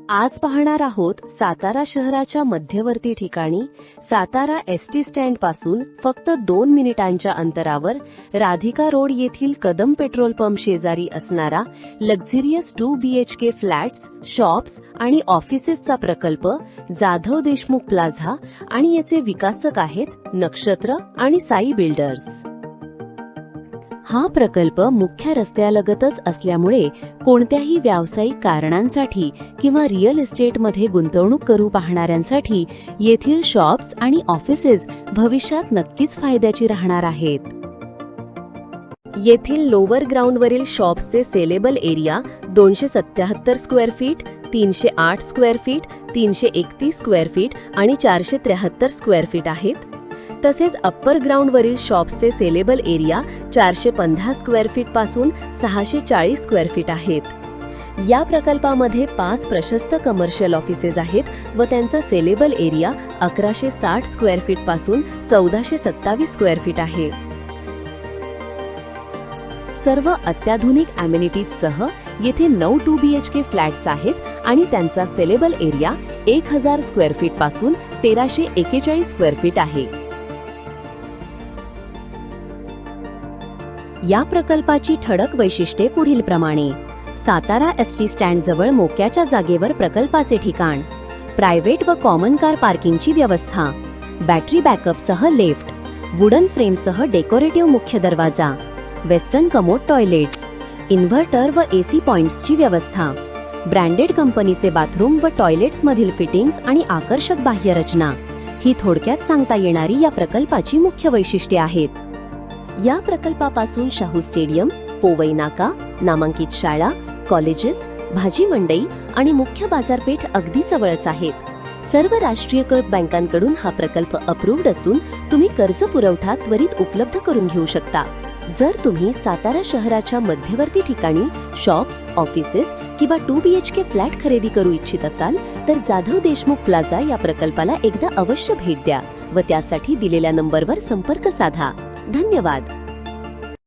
आज पाहणार आहोत सातारा शहराच्या मध्यवर्ती ठिकाणी सातारा एसटी स्टँड पासून फक्त 2 मिनिटांच्या अंतरावर राधिका रोड येथील कदम पेट्रोल पंप शेजारी असणारा लक्झरियस 2 BHK फ्लॅट्स, शॉप्स आणि ऑफिसेसचा प्रकल्प जाधव देशमुख प्लाझा आणि याचे विकासक आहेत नक्षत्र आणि साई बिल्डर्स। हा प्रकल्प मुख्य रस्त्यालगतच असल्यामुळे कोणत्याही व्यावसायिक कारणांसाठी किंवा रिअल इस्टेटमध्ये गुंतवणूक करू पाहणाऱ्यांसाठी येथील शॉप्स आणि ऑफिसेस भविष्यात नक्कीच फायद्याची राहणार आहेत। येथील लोअर ग्राउंडवरील शॉप्सचे saleable area 277 square feet, 308 square feet, 331 square feet आणि 473 स्क्वेअर फीट आहेत। तसेच अप्पर ग्राउंडवरील शॉप्सचे सेलेबल एरिया 415 स्क्वेअर फीट पासून 640 स्क्वेअर फीट आहेत। या प्रकल्पामध्ये 5 प्रशस्त कमर्शियल ऑफिसेस आहेत व त्यांचा सेलेबल एरिया 1160 स्क्वेअर फीट पासून 1427 स्क्वेअर फीट आहे। सर्व अत्याधुनिक ॲमेनिटीजसह येथे 9 2 BHK फ्लॅट्स आहेत आणि त्यांचा सेलेबल एरिया 1000 स्क्वेअर फीट पासून 1341 स्क्वेअर फीट आहे। या प्रकल्पाची ठळक वैशिष्ट्ये पुढील प्रमाणे: सातारा एसटी स्टँड जवळ मोक्याच्या जागेवर प्रकल्पाचे ठिकाण, प्रायव्हेट व कॉमन कार पार्किंगची व्यवस्था, बॅटरी बॅकअपसह लिफ्ट, वुडन फ्रेमसह डेकोरेटिव्ह मुख्य दरवाजा, वेस्टर्न कमोड टॉयलेट्स, इन्व्हर्टर व AC पॉइंट्सची व्यवस्था, ब्रँडेड कंपनीचे बाथरूम व टॉयलेट्समधील फिटिंग्स आणि आकर्षक बाह्यरचना ही थोडक्यात सांगता येणारी या प्रकल्पाची मुख्य वैशिष्ट्ये आहेत। या प्रकल्पापासून शाहू स्टेडियम, पोवई नाका, नामांकित शाळा, कॉलेजेस, भाजी मंडई आणि मुख्य बाजारपेठ अगदी जवळच आहेत। सर्व राष्ट्रीयकृत बँकांकडून हा प्रकल्प अप्रूव्ड असून तुम्ही कर्ज पुरवठा त्वरित उपलब्ध करून घेऊ शकता। जर तुम्ही सातारा शहराच्या मध्यवर्ती ठिकाणी शॉप्स, ऑफिसेस किंवा 2 BHK फ्लॅट खरेदी करू इच्छित असाल तर जाधव देशमुख प्लाझा या प्रकल्पाला एकदा अवश्य भेट द्या व त्यासाठी दिलेल्या नंबरवर संपर्क साधा। धन्यवाद।